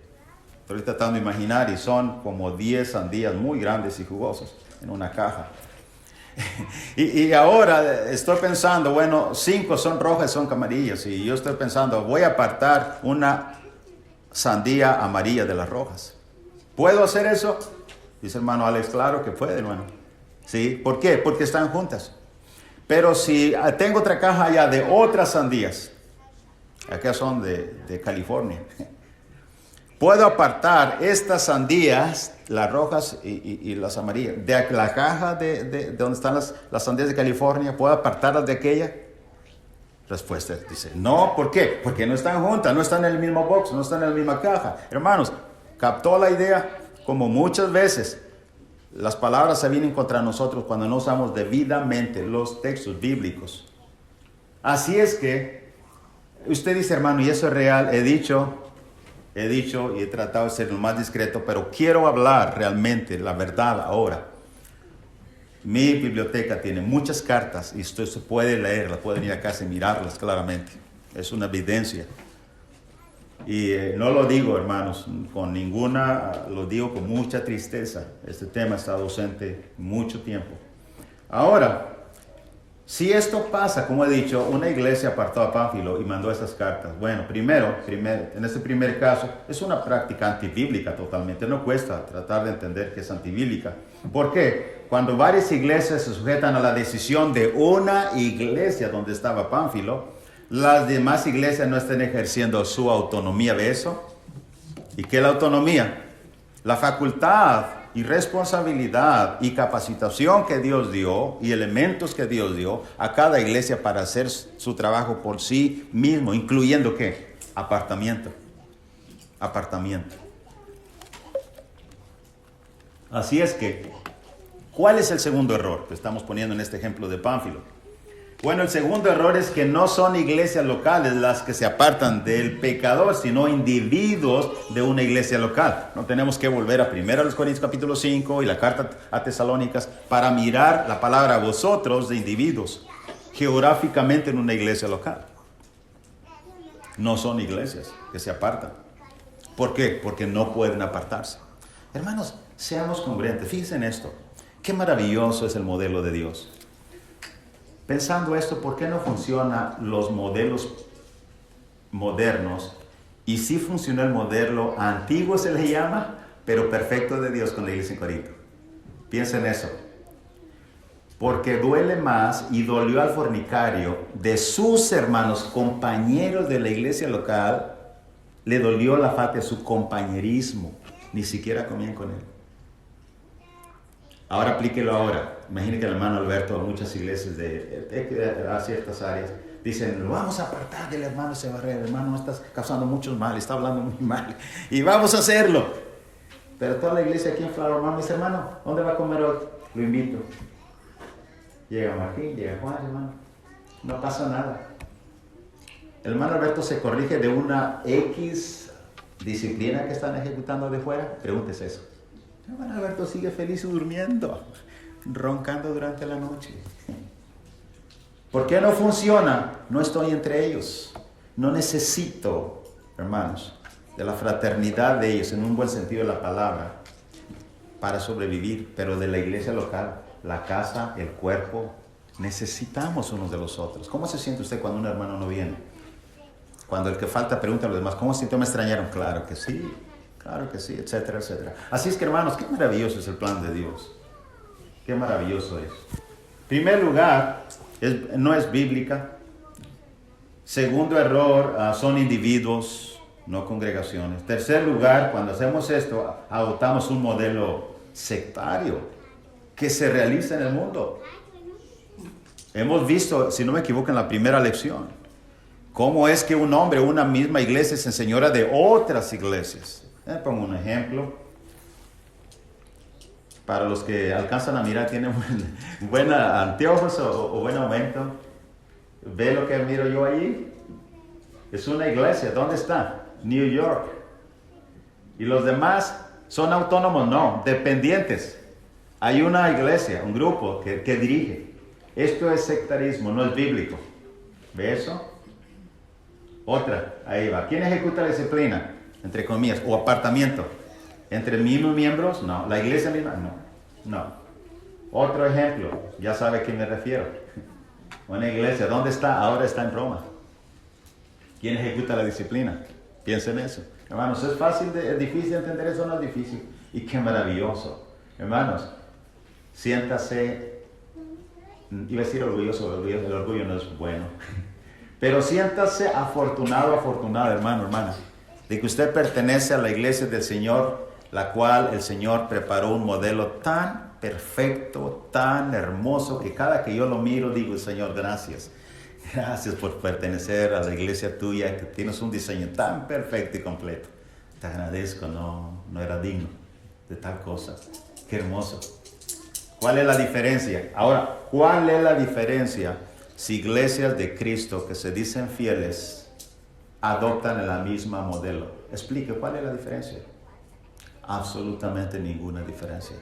estoy tratando de imaginar y son como 10 sandías muy grandes y jugosas en una caja. y ahora estoy pensando, bueno, 5 son rojas, son amarillas, y yo estoy pensando, voy a apartar una sandía amarilla de las rojas. ¿Puedo hacer eso? Dice hermano Alex, claro que puede, hermano. ¿Sí? ¿Por qué? Porque están juntas. Pero si tengo otra caja allá de otras sandías, acá son de California, puedo apartar estas sandías, las rojas y las amarillas, de la caja de donde están las sandías de California, ¿puedo apartarlas de aquella? Respuesta dice, no, ¿por qué? Porque no están juntas, no están en el mismo box, no están en la misma caja. Hermanos, ¿captó la idea? Como muchas veces las palabras se vienen contra nosotros cuando no usamos debidamente los textos bíblicos. Así es que, usted dice, hermano, y eso es real, he dicho y he tratado de ser lo más discreto, pero quiero hablar realmente la verdad ahora. Mi biblioteca tiene muchas cartas y usted se puede leerlas, puede venir a casa y mirarlas claramente. Es una evidencia. Y no lo digo, hermanos, con ninguna, lo digo con mucha tristeza. Este tema está ausente mucho tiempo. Ahora, si esto pasa, como he dicho, una iglesia apartó a Pánfilo y mandó esas cartas. Bueno, primero, en este primer caso, es una práctica antibíblica totalmente. No cuesta tratar de entender que es antibíblica. ¿Por qué? Cuando varias iglesias se sujetan a la decisión de una iglesia donde estaba Pánfilo, las demás iglesias no están ejerciendo su autonomía de eso. ¿Y qué es la autonomía? La facultad y responsabilidad y capacitación que Dios dio y elementos que Dios dio a cada iglesia para hacer su trabajo por sí mismo, incluyendo ¿qué? Apartamiento. Así es que, ¿cuál es el segundo error que estamos poniendo en este ejemplo de Pánfilo? Bueno, el segundo error es que no son iglesias locales las que se apartan del pecador, sino individuos de una iglesia local. No tenemos que volver a 1 Corintios capítulo 5 y la carta a Tesalónicas para mirar la palabra vosotros de individuos geográficamente en una iglesia local. No son iglesias que se apartan. ¿Por qué? Porque no pueden apartarse. Hermanos, seamos congruentes. Fíjense en esto. Qué maravilloso es el modelo de Dios. Pensando esto, ¿por qué no funcionan los modelos modernos? Y sí funciona el modelo antiguo, se le llama, pero perfecto de Dios con la iglesia en Corinto. Piensa en eso. Porque duele más y dolió al fornicario de sus hermanos, compañeros de la iglesia local, le dolió la falta de su compañerismo. Ni siquiera comían con él. Ahora aplíquelo ahora. Imagine que el hermano Alberto, muchas iglesias a ciertas áreas, dicen, lo vamos a apartar del hermano Sebarrera. El hermano está causando muchos males, está hablando muy mal. Y vamos a hacerlo. Pero toda la iglesia aquí en Flower Mound dice, hermano, ¿dónde va a comer hoy? Lo invito. Llega Martín, llega Juan, hermano. No pasa nada. El hermano Alberto se corrige de una X disciplina que están ejecutando de fuera. Pregúntese eso. El hermano Alberto sigue feliz durmiendo, roncando durante la noche. ¿Por qué no funciona? No estoy entre ellos. No necesito, hermanos, de la fraternidad de ellos, en un buen sentido de la palabra, para sobrevivir, pero de la iglesia local, la casa, el cuerpo, necesitamos unos de los otros. ¿Cómo se siente usted cuando un hermano no viene? Cuando el que falta pregunta a los demás, ¿cómo se sintió? ¿Me extrañaron? Claro que sí, etcétera, etcétera. Así es que, hermanos, qué maravilloso es el plan de Dios. Qué maravilloso es. En primer lugar, no es bíblica. Segundo error, son individuos, no congregaciones. Tercer lugar, cuando hacemos esto, adoptamos un modelo sectario que se realiza en el mundo. Hemos visto, si no me equivoco, en la primera lección, cómo es que un hombre, una misma iglesia, se enseñora de otras iglesias. Pongo un ejemplo. Para los que alcanzan a mirar, tienen buenos anteojos o buen aumento. ¿Ve lo que miro yo allí? Es una iglesia. ¿Dónde está? New York. ¿Y los demás son autónomos? No, dependientes. Hay una iglesia, un grupo que dirige. Esto es sectarismo, no es bíblico. ¿Ve eso? Otra, ahí va. ¿Quién ejecuta la disciplina? Entre comillas, o apartamiento. ¿Entre mismos miembros? No. ¿La iglesia misma? No. Otro ejemplo, ya sabe a quién me refiero. Una iglesia, ¿dónde está? Ahora está en Roma. ¿Quién ejecuta la disciplina? Piensen en eso. Hermanos, ¿es fácil, es difícil entender eso? No es difícil. Y qué maravilloso. Hermanos, siéntase, iba a decir orgulloso, el orgullo no es bueno. Pero siéntase afortunado, hermano, hermana, de que usted pertenece a la iglesia del Señor, la cual el Señor preparó un modelo tan perfecto, tan hermoso, que cada que yo lo miro digo, Señor, gracias. Gracias por pertenecer a la iglesia tuya, que tienes un diseño tan perfecto y completo. Te agradezco, no era digno de tal cosa. Qué hermoso. ¿Cuál es la diferencia? Ahora, ¿cuál es la diferencia si iglesias de Cristo que se dicen fieles adoptan la misma modelo? Explique, ¿cuál es la diferencia? Absolutamente ninguna diferencia.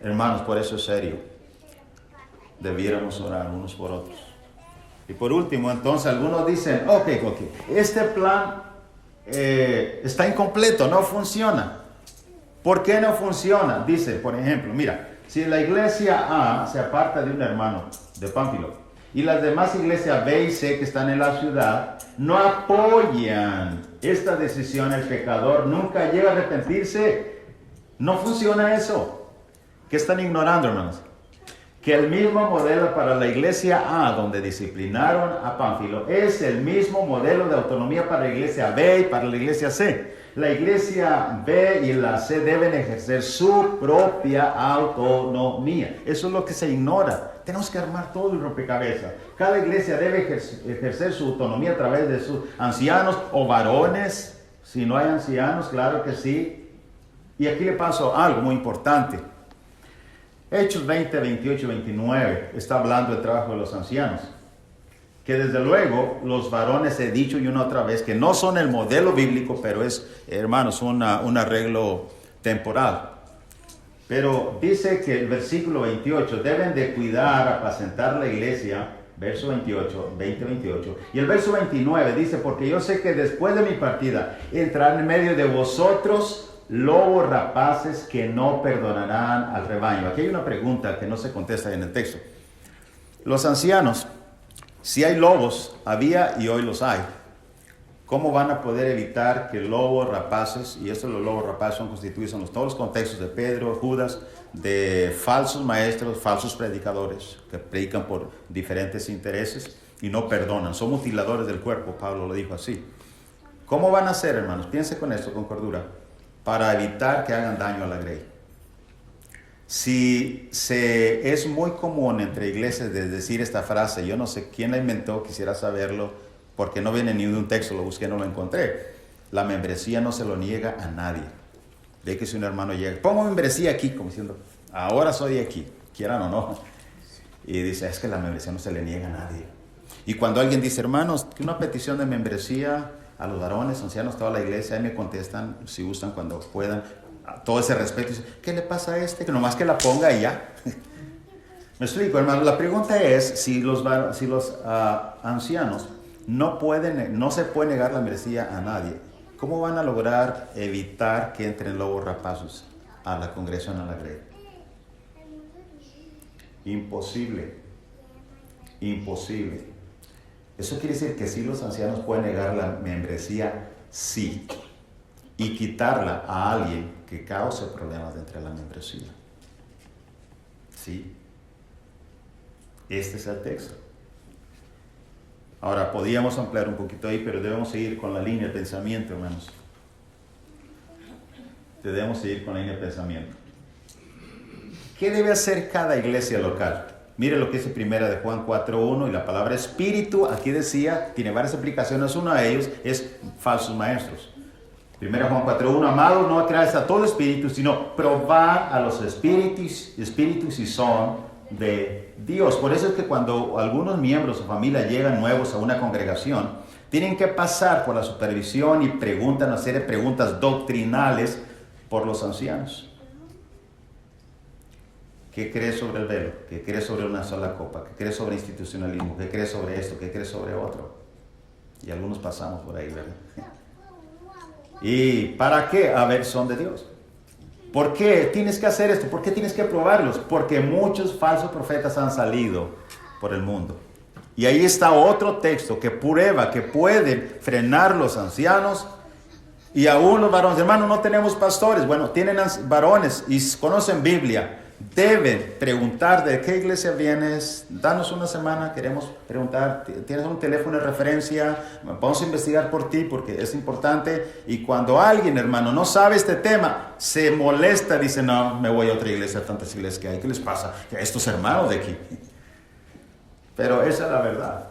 Hermanos, por eso es serio. Debiéramos orar unos por otros. Y por último, entonces, algunos dicen, ok, este plan está incompleto, no funciona. ¿Por qué no funciona? Dice, por ejemplo, mira, si la iglesia A se aparta de un hermano de Pánfilo y las demás iglesias B y C que están en la ciudad no apoyan esta decisión, el pecador nunca llega a arrepentirse. No funciona eso. ¿Qué están ignorando, hermanos? Que el mismo modelo para la iglesia A, donde disciplinaron a Pánfilo, es el mismo modelo de autonomía para la iglesia B y para la iglesia C. La iglesia B y la C deben ejercer su propia autonomía. Eso es lo que se ignora. Tenemos que armar todo el rompecabezas. Cada iglesia debe ejercer su autonomía a través de sus ancianos o varones. Si no hay ancianos, claro que sí. Y aquí le paso algo muy importante. Hechos 20, 28 y 29 está hablando del trabajo de los ancianos. Que desde luego los varones, he dicho y una otra vez, que no son el modelo bíblico, pero es, hermanos, un arreglo temporal. Pero dice que el versículo 28, deben de cuidar, apacentar la iglesia, verso 28, 20, 28. Y el verso 29 dice, porque yo sé que después de mi partida entrarán en medio de vosotros lobos rapaces que no perdonarán al rebaño. Aquí hay una pregunta que no se contesta en el texto. Los ancianos, si hay lobos, había y hoy los hay. ¿Cómo van a poder evitar que lobos rapaces, y estos los lobos rapaces son constituidos en todos los contextos de Pedro, Judas, de falsos maestros, falsos predicadores, que predican por diferentes intereses y no perdonan, son mutiladores del cuerpo, Pablo lo dijo así. ¿Cómo van a hacer, hermanos? Piense con esto, con cordura, para evitar que hagan daño a la grey. Es muy común entre iglesias de decir esta frase, yo no sé quién la inventó, quisiera saberlo, porque no viene ni de un texto, lo busqué, no lo encontré. La membresía no se lo niega a nadie. De que si un hermano llega, pongo membresía aquí, como diciendo, ahora soy aquí, quieran o no. Y dice, es que la membresía no se le niega a nadie. Y cuando alguien dice, hermanos, una petición de membresía a los varones, ancianos, toda la iglesia, ahí me contestan, si gustan, cuando puedan, todo ese respeto, dice, ¿qué le pasa a este? Que nomás que la ponga y ya. Me explico, hermano. La pregunta es si los ancianos no se puede negar la membresía a nadie. ¿Cómo van a lograr evitar que entren lobos rapaces a la congregación, a la grey? Imposible. Imposible. Eso quiere decir que sí, los ancianos pueden negar la membresía, sí, y quitarla a alguien que cause problemas dentro de la membresía. Sí. Este es el texto. Ahora, podríamos ampliar un poquito ahí, pero debemos seguir con la línea de pensamiento, hermanos. Debemos seguir con la línea de pensamiento. ¿Qué debe hacer cada iglesia local? Mire lo que dice primera de Juan 4.1, y la palabra espíritu, aquí decía, tiene varias aplicaciones. Uno de ellos es falsos maestros. Primera Juan 4.1, amados, no creáis a todo espíritu, sino probad a los espíritus si son de Dios. Por eso es que cuando algunos miembros o familia llegan nuevos a una congregación, tienen que pasar por la supervisión y preguntan una serie de preguntas doctrinales por los ancianos. ¿Qué crees sobre el velo? ¿Qué crees sobre una sola copa? ¿Qué crees sobre institucionalismo? ¿Qué crees sobre esto? ¿Qué crees sobre otro? Y algunos pasamos por ahí, ¿verdad? ¿Y para qué? A ver, son de Dios. ¿Por qué tienes que hacer esto? ¿Por qué tienes que probarlos? Porque muchos falsos profetas han salido por el mundo. Y ahí está otro texto que prueba que pueden frenar los ancianos y aún los varones. Hermano, no tenemos pastores. Bueno, tienen varones y conocen Biblia. Deben preguntar de qué iglesia vienes. Danos una semana, queremos preguntar. ¿Tienes un teléfono de referencia? Vamos a investigar por ti porque es importante. Y cuando alguien, hermano, no sabe este tema, se molesta, dice, no, me voy a otra iglesia, tantas iglesias que hay. ¿Qué les pasa? A estos hermanos de aquí. Pero esa es la verdad.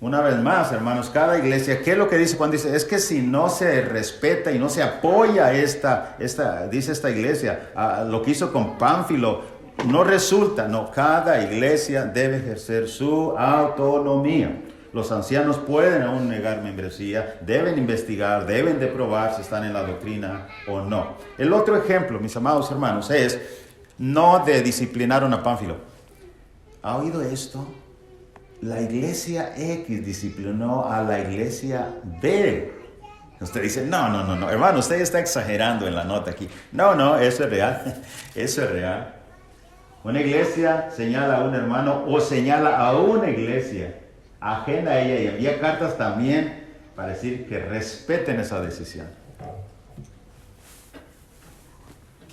Una vez más, hermanos, cada iglesia, ¿qué es lo que dice cuando dice? Es que si no se respeta y no se apoya dice esta iglesia, lo que hizo con Pánfilo, no resulta. No, cada iglesia debe ejercer su autonomía. Los ancianos pueden aún negar membresía, deben investigar, deben de probar si están en la doctrina o no. El otro ejemplo, mis amados hermanos, es no de disciplinar a Pánfilo. ¿Ha oído esto? La iglesia X disciplinó a la iglesia B. Usted dice, no, hermano, usted está exagerando en la nota aquí. No, eso es real, eso es real. Una iglesia señala a un hermano o señala a una iglesia ajena a ella y envía cartas también para decir que respeten esa decisión.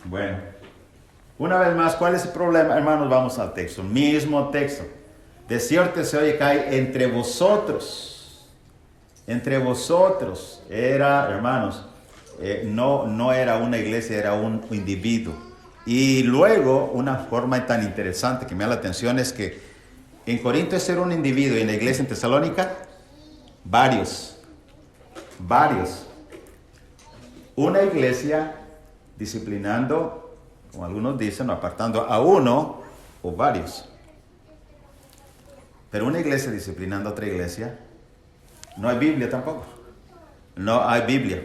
Bueno, una vez más, ¿cuál es el problema? Hermanos, vamos al texto, mismo texto. De cierto se oye que hay entre vosotros era, hermanos, no era una iglesia, era un individuo. Y luego, una forma tan interesante que me da la atención es que en Corinto era un individuo y en la iglesia en Tesalónica, varios. Una iglesia disciplinando, como algunos dicen, apartando a uno o varios. Pero una iglesia disciplinando a otra iglesia, no hay Biblia tampoco. No hay Biblia.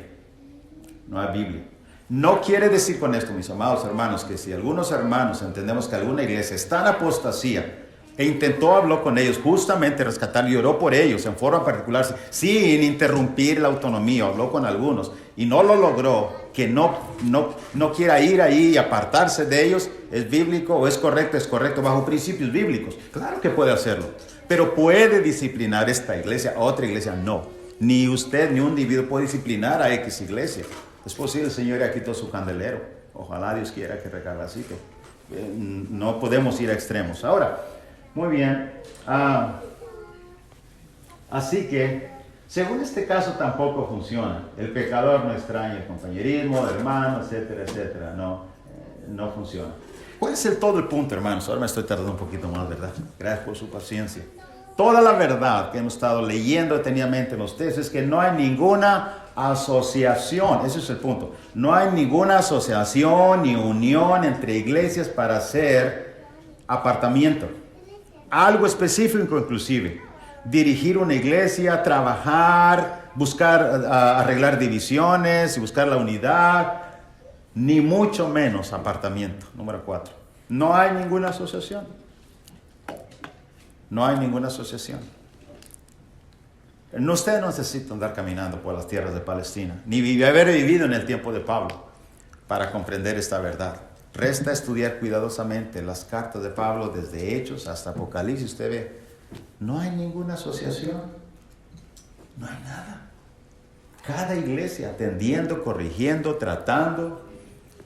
No quiere decir con esto, mis amados hermanos, que si algunos hermanos entendemos que alguna iglesia está en apostasía e intentó hablar con ellos, justamente rescatar y oró por ellos en forma particular, sin interrumpir la autonomía, habló con algunos y no lo logró, que no quiera ir ahí y apartarse de ellos, ¿es bíblico o es correcto bajo principios bíblicos? Claro que puede hacerlo, pero puede disciplinar esta iglesia, otra iglesia no. Ni usted ni un individuo puede disciplinar a X iglesia. Es posible, el Señor ya quitó su candelero. Ojalá Dios quiera que recapacite. No podemos ir a extremos. Ahora, muy bien. Así que, según este caso tampoco funciona. El pecador no extraña el compañerismo, hermano, etcétera, etcétera. No funciona. ¿Cuál es todo el punto, hermanos? Ahora me estoy tardando un poquito más, ¿verdad? Gracias por su paciencia. Toda la verdad que hemos estado leyendo detenidamente en los textos es que no hay ninguna asociación, ese es el punto. No hay ninguna asociación ni unión entre iglesias para hacer apartamiento. Algo específico inclusive. Dirigir una iglesia, trabajar, buscar arreglar divisiones y buscar la unidad, ni mucho menos apartamiento. Número 4. No hay ninguna asociación. No hay ninguna asociación. Usted no necesita andar caminando por las tierras de Palestina, ni haber vivido en el tiempo de Pablo para comprender esta verdad. Resta estudiar cuidadosamente las cartas de Pablo desde Hechos hasta Apocalipsis. Usted ve, no hay ninguna asociación. No hay nada. Cada iglesia atendiendo, corrigiendo, tratando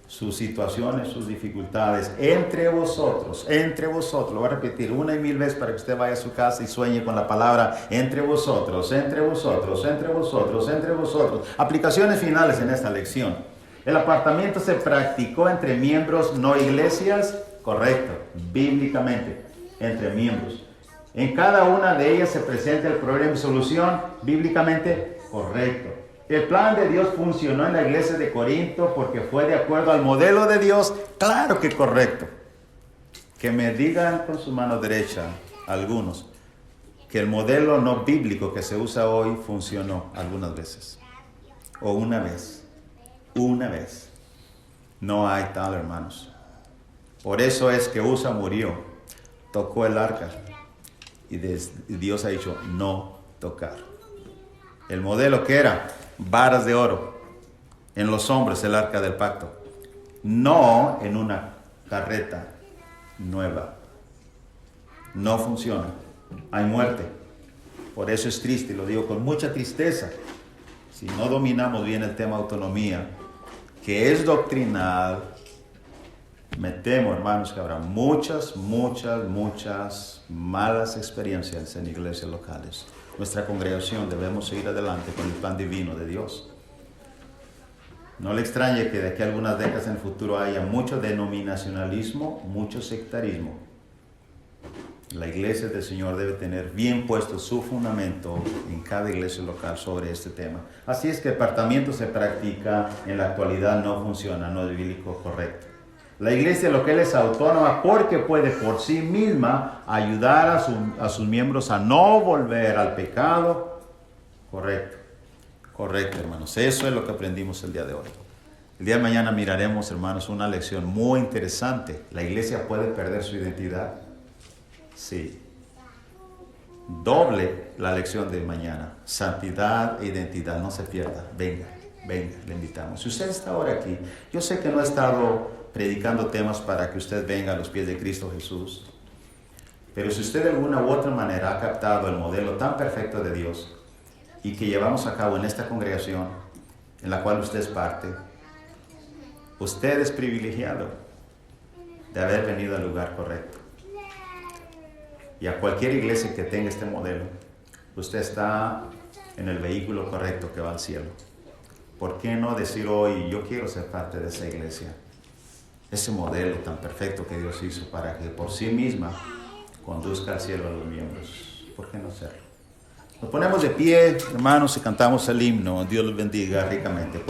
sus situaciones, sus dificultades, entre vosotros, lo voy a repetir una y mil veces para que usted vaya a su casa y sueñe con la palabra entre vosotros, entre vosotros, entre vosotros, entre vosotros. Aplicaciones finales en esta lección. El apartamiento se practicó entre miembros, no iglesias, correcto, bíblicamente, entre miembros. En cada una de ellas se presenta el problema y solución, bíblicamente, correcto. El plan de Dios funcionó en la iglesia de Corinto porque fue de acuerdo al modelo de Dios. Claro que correcto. Que me digan con su mano derecha algunos que el modelo no bíblico que se usa hoy funcionó algunas veces. O una vez. Una vez. No hay tal, hermanos. Por eso es que Usa murió. Tocó el arca. Y Dios ha dicho no tocar. El modelo que era varas de oro en los hombros, el arca del pacto, no en una carreta nueva. No funciona. Hay muerte. Por eso es triste, y lo digo con mucha tristeza, si no dominamos bien el tema autonomía, que es doctrinal. Me temo, hermanos, que habrá muchas malas experiencias en iglesias locales. Nuestra congregación debemos seguir adelante con el plan divino de Dios. No le extrañe que de aquí a algunas décadas en el futuro haya mucho denominacionalismo, mucho sectarismo. La iglesia del Señor debe tener bien puesto su fundamento en cada iglesia local sobre este tema. Así es que el apartamiento se practica en la actualidad, no funciona, no es bíblico correcto. La iglesia local es autónoma porque puede por sí misma ayudar a sus miembros a no volver al pecado. Correcto, hermanos. Eso es lo que aprendimos el día de hoy. El día de mañana miraremos, hermanos, una lección muy interesante. ¿La iglesia puede perder su identidad? Sí. Doble la lección de mañana. Santidad e identidad. No se pierda. Venga, le invitamos. Si usted está ahora aquí, yo sé que no ha estado predicando temas para que usted venga a los pies de Cristo Jesús. Pero si usted de alguna u otra manera ha captado el modelo tan perfecto de Dios y que llevamos a cabo en esta congregación en la cual usted es parte, usted es privilegiado de haber venido al lugar correcto. Y a cualquier iglesia que tenga este modelo, usted está en el vehículo correcto que va al cielo. ¿Por qué no decir hoy, yo quiero ser parte de esa iglesia? Ese modelo tan perfecto que Dios hizo para que por sí misma conduzca al cielo a los miembros. ¿Por qué no hacerlo? Nos ponemos de pie, hermanos, y cantamos el himno. Dios los bendiga ricamente.